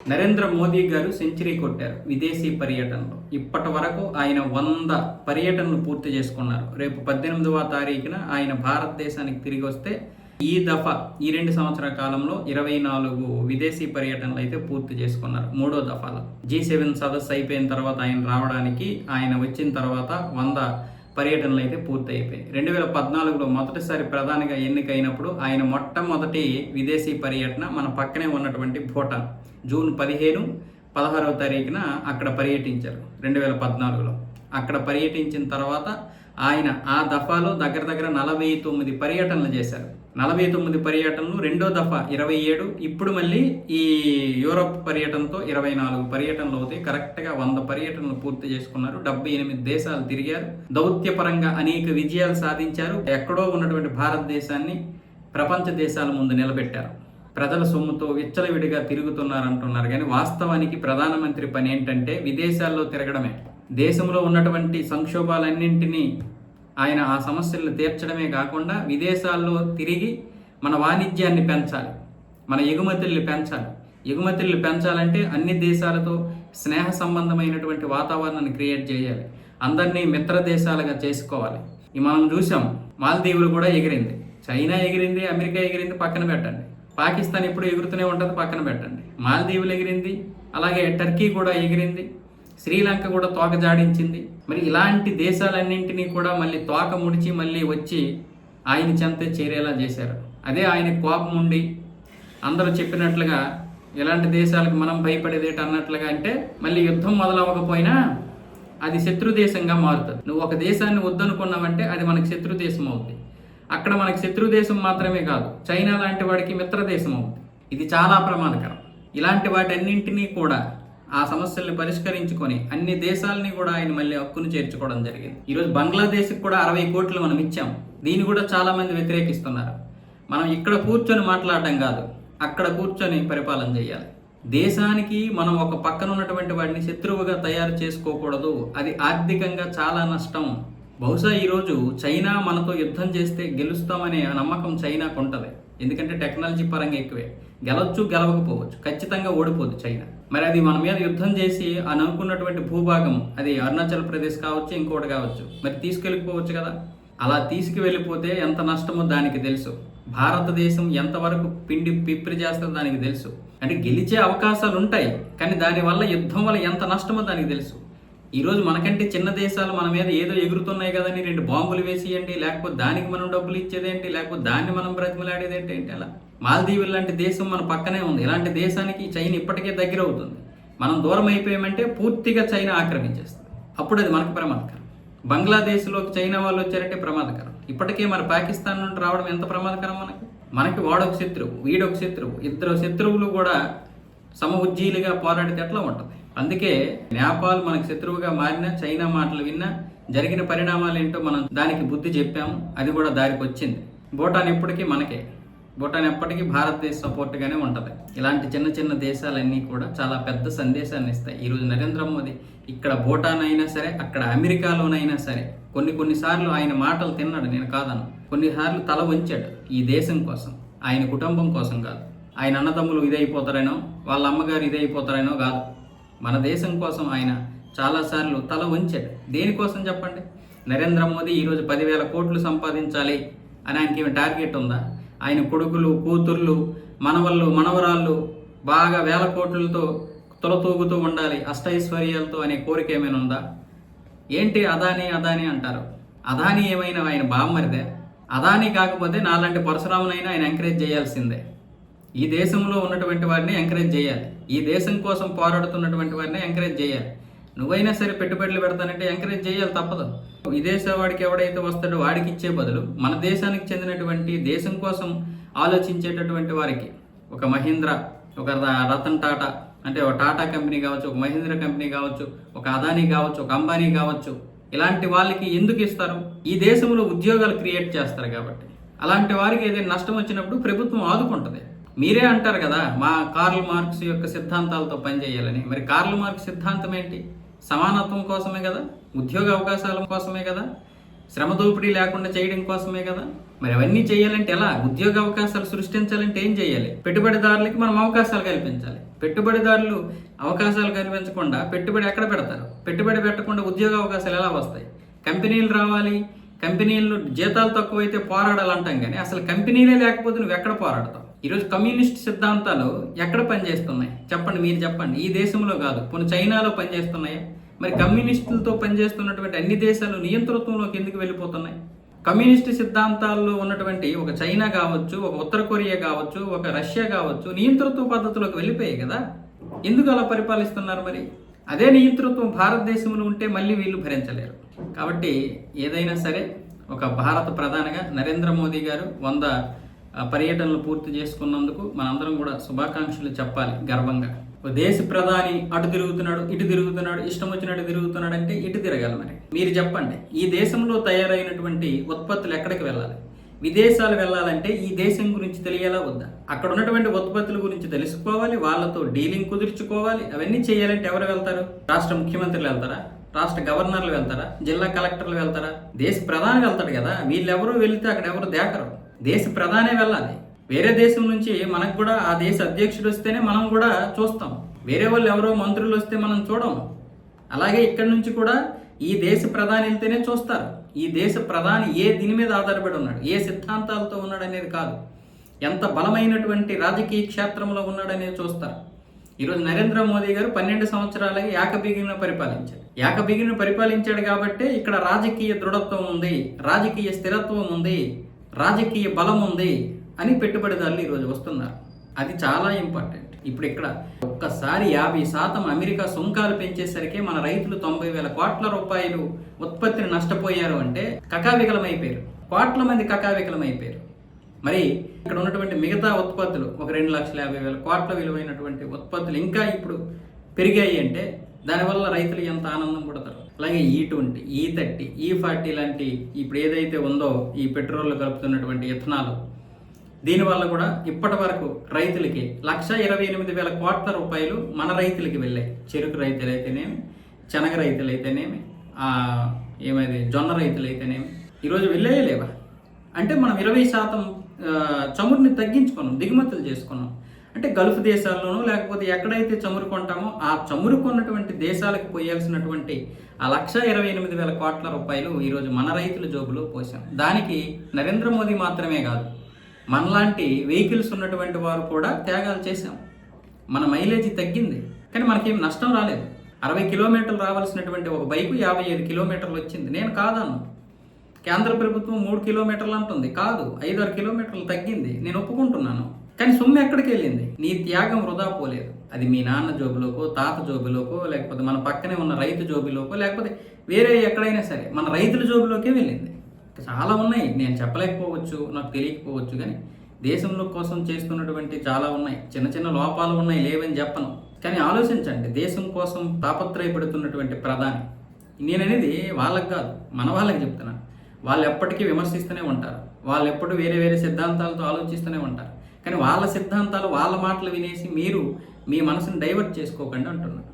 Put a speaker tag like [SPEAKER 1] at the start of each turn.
[SPEAKER 1] నరేంద్ర మోదీ గారు సెంచరీ కొట్టారు విదేశీ పర్యటనలో. ఇప్పటి వరకు ఆయన 100 పర్యటనలు పూర్తి చేసుకున్నారు. రేపు 18వ తారీఖున ఆయన భారతదేశానికి తిరిగి వస్తే ఈ దఫా ఈ 2 సంవత్సరాల కాలంలో 24 విదేశీ పర్యటనలు అయితే పూర్తి చేసుకున్నారు. 3వ దఫాలో G7 సదస్సు అయిపోయిన తర్వాత ఆయన రావడానికి, ఆయన వచ్చిన తర్వాత 100 పర్యటనలు అయితే పూర్తి అయిపోయాయి. 2014లో మొదటిసారి ప్రధానిగా ఎన్నికైనప్పుడు ఆయన మొట్టమొదటి విదేశీ పర్యటన మన పక్కనే ఉన్నటువంటి భూటాన్. జూన్ 15, 16వ తారీఖున అక్కడ పర్యటించారు 2014లో. అక్కడ పర్యటించిన తర్వాత ఆయన ఆ దఫాలో దగ్గర 49 పర్యటనలు చేశారు. 49 పర్యటనలు, రెండో దఫా 27, ఇప్పుడు మళ్ళీ ఈ యూరోప్ పర్యటనతో 24 పర్యటనలు అవుతాయి. కరెక్ట్గా 100 పర్యటనలు పూర్తి చేసుకున్నారు. 78 దేశాలు తిరిగారు. దౌత్యపరంగా అనేక విజయాలు సాధించారు. ఎక్కడో ఉన్నటువంటి భారతదేశాన్ని ప్రపంచ దేశాల ముందు నిలబెట్టారు. ప్రజల సొమ్ముతో విచ్చలవిడిగా తిరుగుతున్నారంటున్నారు, కానీ వాస్తవానికి ప్రధానమంత్రి పని ఏంటంటే విదేశాల్లో తిరగడమే. దేశంలో ఉన్నటువంటి సంక్షోభాలన్నింటినీ ఆయన ఆ సమస్యలను తీర్చడమే కాకుండా విదేశాల్లో తిరిగి మన వాణిజ్యాన్ని పెంచాలి, మన ఎగుమతుల్ని పెంచాలి. ఎగుమతుల్ని పెంచాలంటే అన్ని దేశాలతో స్నేహ సంబంధమైనటువంటి వాతావరణాన్ని క్రియేట్ చేయాలి. అందరినీ మిత్ర దేశాలుగా చేసుకోవాలి. మనం చూసాం, మాల్దీవులు కూడా ఎగిరింది, చైనా ఎగిరింది, అమెరికా ఎగిరింది, పక్కన పెట్టండి. పాకిస్తాన్ ఇప్పుడు ఎగురుతూనే ఉంటుంది, పక్కన పెట్టండి. మాల్దీవులు ఎగిరింది, అలాగే టర్కీ కూడా ఎగిరింది, శ్రీలంక కూడా తోక జాడించింది. మరి ఇలాంటి దేశాలన్నింటినీ కూడా మళ్ళీ తోక ముడిచి మళ్ళీ వచ్చి ఆయన చెంతే చేరేలా చేశారు. అదే ఆయన కోపం ఉండి అందరూ చెప్పినట్లుగా ఇలాంటి దేశాలకు మనం భయపడేదేట అన్నట్లుగా అంటే మళ్ళీ యుద్ధం మొదలవ్వకపోయినా అది శత్రు దేశంగా మారుతుంది. నువ్వు ఒక దేశాన్ని వద్దనుకున్నావంటే అది మనకి శత్రు దేశం అవుతుంది. అక్కడ మనకి శత్రు దేశం మాత్రమే కాదు, చైనా లాంటి వాడికి మిత్ర దేశం అవుతుంది. ఇది చాలా ప్రమాదకరం. ఇలాంటి వాటన్నింటినీ కూడా ఆ సమస్యల్ని పరిష్కరించుకొని అన్ని దేశాలని కూడా ఆయన మళ్ళీ హక్కును చేర్చుకోవడం జరిగింది. ఈరోజు బంగ్లాదేశ్కి కూడా 60 కోట్లు మనం ఇచ్చాం. దీన్ని కూడా చాలా మంది వ్యతిరేకిస్తున్నారు. మనం ఇక్కడ కూర్చొని మాట్లాడటం కాదు, అక్కడ కూర్చొని పరిపాలన చేయాలి. దేశానికి మనం ఒక పక్కన ఉన్నటువంటి వాడిని శత్రువుగా తయారు చేసుకోకూడదు. అది ఆర్థికంగా చాలా నష్టం. బహుశా ఈరోజు చైనా మనతో యుద్ధం చేస్తే గెలుస్తామనే నమ్మకం చైనాకు ఉంటుంది. ఎందుకంటే టెక్నాలజీ పరంగా ఎక్కువే. గెలవచ్చు, గెలవకపోవచ్చు, ఖచ్చితంగా ఓడిపోదు చైనా. మరి అది మన మీద యుద్ధం చేసి అని అనుకున్నటువంటి భూభాగం, అది అరుణాచల్ ప్రదేశ్ కావచ్చు, ఇంకోటి కావచ్చు, మరి తీసుకెళ్ళిపోవచ్చు కదా. అలా తీసుకువెళ్ళిపోతే ఎంత నష్టమో దానికి తెలుసు. భారతదేశం ఎంతవరకు పిండి పిప్పిరి చేస్తుందో దానికి తెలుసు. అంటే గెలిచే అవకాశాలు ఉంటాయి, కానీ దానివల్ల యుద్ధం వల్ల ఎంత నష్టమో దానికి తెలుసు. ఈరోజు మనకంటే చిన్న దేశాలు మన మీద ఏదో ఎగురుతున్నాయి కదని 2 బాంబులు వేసియండి, లేకపోతే దానికి మనం డబ్బులు ఇచ్చేదేంటి, లేకపోతే దాన్ని మనం బ్రతిమలాడేదేంటి ఏంటి. అలా మాల్దీవులు లాంటి దేశం మన పక్కనే ఉంది. ఇలాంటి దేశానికి చైనా ఇప్పటికే దగ్గర అవుతుంది. మనం దూరం అయిపోయామంటే పూర్తిగా చైనా ఆక్రమించేస్తుంది. అప్పుడు అది మనకు ప్రమాదకరం. బంగ్లాదేశ్లోకి చైనా వాళ్ళు వచ్చారంటే ప్రమాదకరం. ఇప్పటికే మన పాకిస్తాన్ నుండి రావడం ఎంత ప్రమాదకరం. మనకి వాడొక శత్రువు, వీడొక శత్రువు, ఇద్దరు శత్రువులు కూడా సమ ఉజ్జీలుగా పోరాడితే ఎట్లా ఉంటుంది. అందుకే నేపాల్ మనకు శత్రువుగా మారినా, చైనా మాటలు విన్నా జరిగిన పరిణామాలు ఏంటో మనం దానికి బుద్ధి చెప్పాము. అది కూడా దారికి వచ్చింది. భూటాన్ ఎప్పటికీ మనకే, భూటాన్ ఎప్పటికీ భారతదేశ సపోర్ట్గానే ఉంటుంది. ఇలాంటి చిన్న చిన్న దేశాలన్నీ కూడా చాలా పెద్ద సందేశాన్ని ఇస్తాయి. ఈరోజు నరేంద్ర మోదీ ఇక్కడ భూటాన్ అయినా సరే, అక్కడ అమెరికాలోనైనా సరే కొన్నిసార్లు ఆయన మాటలు తిన్నాడు, నేను కాదను. కొన్నిసార్లు తల వంచాడు ఈ దేశం కోసం, ఆయన కుటుంబం కోసం కాదు. ఆయన అన్నదమ్ములు ఇదైపోతారేనో, వాళ్ళ అమ్మగారు ఇదైపోతారేనో కాదు. మన దేశం కోసం ఆయన చాలాసార్లు తల వంచాడు. దేనికోసం చెప్పండి. నరేంద్ర మోదీ ఈరోజు 10,000 కోట్లు సంపాదించాలి అని ఆయనకి ఏమి టార్గెట్ ఉందా? ఆయన కొడుకులు, కూతుర్లు, మనవళ్ళు, మనవరాళ్ళు బాగా 1000 కోట్లతో తొలతూగుతూ ఉండాలి, అష్టైశ్వర్యాలతో అనే కోరిక ఏమైనా ఉందా? ఏంటి అదానీ అదానీ అంటారు. అదానీ ఏమైనా ఆయన బామ్మరిదే? అదానీ కాకపోతే నాలాంటి పరశురామునైనా ఆయన ఎంకరేజ్ చేయాల్సిందే. ఈ దేశంలో ఉన్నటువంటి వారిని ఎంకరేజ్ చేయాలి. ఈ దేశం కోసం పోరాడుతున్నటువంటి వారిని ఎంకరేజ్ చేయాలి. నువ్వైనా సరే పెట్టుబడులు పెడతానంటే ఎంకరేజ్ చేయాలి, తప్పదు. విదేశ వాడికి ఎవడైతే వస్తాడో వాడికి ఇచ్చే బదులు మన దేశానికి చెందినటువంటి దేశం కోసం ఆలోచించేటటువంటి వారికి, ఒక మహీంద్రా, ఒక రతన్ టాటా, అంటే ఒక టాటా కంపెనీ కావచ్చు, ఒక మహీంద్రా కంపెనీ కావచ్చు, ఒక అదానీ కావచ్చు, ఒక అంబానీ కావచ్చు, ఇలాంటి వాళ్ళకి ఎందుకు ఇస్తారు? ఈ దేశంలో ఉద్యోగాలు క్రియేట్ చేస్తారు కాబట్టి. అలాంటి వారికి ఏదైనా నష్టం వచ్చినప్పుడు ప్రభుత్వం ఆదుకుంటుంది. మీరే అంటారు కదా, మా కార్ల్ మార్క్స్ యొక్క సిద్ధాంతాలతో పనిచేయాలని. మరి కార్ల్ మార్క్స్ సిద్ధాంతం ఏంటి? సమానత్వం కోసమే కదా, ఉద్యోగ అవకాశాల కోసమే కదా, శ్రమ దోపిడీ లేకుండా చేయడం కోసమే కదా. మరి అవన్నీ చేయాలంటే ఎలా? ఉద్యోగ అవకాశాలు సృష్టించాలంటే ఏం చేయాలి? పెట్టుబడిదారులకి మనం అవకాశాలు కల్పించాలి. పెట్టుబడిదారులు అవకాశాలు కల్పించకుండా పెట్టుబడి ఎక్కడ పెడతారు? పెట్టుబడి పెట్టకుండా ఉద్యోగ అవకాశాలు ఎలా వస్తాయి? కంపెనీలు రావాలి, కంపెనీలు జీతాలు తక్కువైతే పోరాడాలంటాం, కానీ అసలు కంపెనీలే లేకపోతే నువ్వు ఎక్కడ పోరాడతావు? ఈరోజు కమ్యూనిస్ట్ సిద్ధాంతాలు ఎక్కడ పనిచేస్తున్నాయి చెప్పండి, మీరు చెప్పండి. ఈ దేశంలో కాదు, కొన్ని చైనాలో పనిచేస్తున్నాయా? మరి కమ్యూనిస్టులతో పనిచేస్తున్నటువంటి అన్ని దేశాలు నియంతృత్వంలోకి ఎందుకు వెళ్ళిపోతున్నాయి? కమ్యూనిస్ట్ సిద్ధాంతాల్లో ఉన్నటువంటి ఒక చైనా కావచ్చు, ఒక ఉత్తర కొరియా కావచ్చు, ఒక రష్యా కావచ్చు, నియంతృత్వ పద్ధతిలోకి వెళ్ళిపోయాయి కదా. ఎందుకు అలా పరిపాలిస్తున్నారు? మరి అదే నియంతృత్వం భారతదేశంలో ఉంటే మళ్ళీ వీళ్ళు భరించలేరు. కాబట్టి ఏదైనా సరే ఒక భారత ప్రధానిగా నరేంద్ర మోదీ గారు 100 పర్యటనలు పూర్తి చేసుకున్నందుకు మనందరం కూడా శుభాకాంక్షలు చెప్పాలి గర్వంగా. దేశ ప్రధాని అటు తిరుగుతున్నాడు, ఇటు తిరుగుతున్నాడు, ఇష్టం వచ్చినట్టు తిరుగుతున్నాడు అంటే ఇటు తిరగాలి. మరి మీరు చెప్పండి, ఈ దేశంలో తయారైనటువంటి ఉత్పత్తులు ఎక్కడికి వెళ్ళాలి? విదేశాలు వెళ్ళాలంటే ఈ దేశం గురించి తెలియాలా వద్దా? అక్కడ ఉన్నటువంటి ఉత్పత్తుల గురించి తెలుసుకోవాలి, వాళ్ళతో డీలింగ్ కుదుర్చుకోవాలి. అవన్నీ చేయాలంటే ఎవరు వెళ్తారు? రాష్ట్ర ముఖ్యమంత్రులు వెళ్తారా? రాష్ట్ర గవర్నర్లు వెళ్తారా? జిల్లా కలెక్టర్లు వెళ్తారా? దేశ ప్రధాని వెళ్తాడు కదా. వీళ్ళెవరూ వెళితే అక్కడ ఎవరు దేకరు. దేశ ప్రధానే వెళ్ళాలి. వేరే దేశం నుంచి మనకు కూడా ఆ దేశ అధ్యక్షుడు వస్తేనే మనం కూడా చూస్తాం. వేరే వాళ్ళు ఎవరో మంత్రులు వస్తే మనం చూడము. అలాగే ఇక్కడి నుంచి కూడా ఈ దేశ ప్రధాని వెళ్తేనే చూస్తారు. ఈ దేశ ప్రధాని ఏ దీని మీద ఆధారపడి ఉన్నాడు, ఏ సిద్ధాంతాలతో ఉన్నాడు అనేది కాదు, ఎంత బలమైనటువంటి రాజకీయ క్షేత్రంలో ఉన్నాడనేది చూస్తారు. ఈరోజు నరేంద్ర మోదీ గారు 12 సంవత్సరాలకి ఏకబిగిన పరిపాలించారు. ఏకబిగిన పరిపాలించాడు కాబట్టి ఇక్కడ రాజకీయ దృఢత్వం ఉంది, రాజకీయ స్థిరత్వం ఉంది, రాజకీయ బలం ఉంది అని పెట్టుబడిదారులు ఈరోజు వస్తున్నారు. అది చాలా ఇంపార్టెంట్. ఇప్పుడు ఇక్కడ ఒక్కసారి 50% అమెరికా సుంకాలు పెంచేసరికి మన రైతులు 90,000 కోట్ల రూపాయలు ఉత్పత్తిని నష్టపోయారు అంటే కకావికలమైపోయారు. కోట్ల మంది కకావికలమైపోయారు. మరి ఇక్కడ ఉన్నటువంటి మిగతా ఉత్పత్తులు ఒక 2,50,000 కోట్ల విలువైనటువంటి ఉత్పత్తులు ఇంకా ఇప్పుడు పెరిగాయి అంటే దానివల్ల రైతులు ఎంత ఆనందం పడతారు. అలాగే E20, E30, E40 లాంటి ఇప్పుడు ఏదైతే ఉందో ఈ పెట్రోల్ కలుపుతున్నటువంటి ఇథనాల్, దీనివల్ల కూడా ఇప్పటి వరకు రైతులకి 1,28,000 కోట్ల రూపాయలు మన రైతులకి వెళ్ళాయి. చెరుకు రైతులైతేనేమి, శనగ రైతులైతేనేమి, జొన్న రైతులైతేనేమి ఈరోజు వెళ్ళేయలేవా? అంటే మనం 20% చమురుని తగ్గించుకున్నాం, దిగుమతులు చేసుకున్నాం. అంటే గల్ఫ్ దేశాల్లోనూ లేకపోతే ఎక్కడైతే చమురు కొంటామో ఆ చమురు కొన్నటువంటి దేశాలకు పోయాల్సినటువంటి ఆ 1,28,000 కోట్ల రూపాయలు ఈరోజు మన రైతుల జోబులో పోసాం. దానికి నరేంద్ర మోదీ మాత్రమే కాదు, మనలాంటి వెహికల్స్ ఉన్నటువంటి వారు కూడా త్యాగాలు చేశాం. మన మైలేజీ తగ్గింది కానీ మనకేం నష్టం రాలేదు. 60 కిలోమీటర్లు రావాల్సినటువంటి ఒక బైకు 55 కిలోమీటర్లు వచ్చింది. నేను కాదన్ను. కేంద్ర ప్రభుత్వం 3 కిలోమీటర్లు అంటుంది, కాదు 5-6 కిలోమీటర్లు తగ్గింది, నేను ఒప్పుకుంటున్నాను. కానీ సొమ్ము ఎక్కడికి వెళ్ళింది? నీ త్యాగం వృధా పోలేదు. అది మీ నాన్న జోబులోకో, తాత జోబులోకో, లేకపోతే మన పక్కనే ఉన్న రైతు జోబులోకో, లేకపోతే వేరే ఎక్కడైనా సరే మన రైతుల జోబులోకే వెళ్ళింది. చాలా ఉన్నాయి, నేను చెప్పలేకపోవచ్చు, నాకు తెలియకపోవచ్చు, కానీ దేశంలో కోసం చేస్తున్నటువంటి చాలా ఉన్నాయి. చిన్న చిన్న లోపాలు ఉన్నాయి, లేవని చెప్పను. కానీ ఆలోచించండి, దేశం కోసం తాపత్రయపడుతున్నటువంటి ప్రధాని. నేననేది వాళ్ళకి కాదు, మన వాళ్ళకి చెప్తున్నాను. వాళ్ళు ఎప్పటికీ విమర్శిస్తూనే ఉంటారు, వాళ్ళు ఎప్పుడు వేరే వేరే సిద్ధాంతాలతో ఆలోచిస్తూనే ఉంటారు. కానీ వాళ్ళ సిద్ధాంతాలు, వాళ్ళ మాటలు వినేసి మీరు మీ మనసుని డైవర్ట్ చేసుకోకండి అంటున్నాను.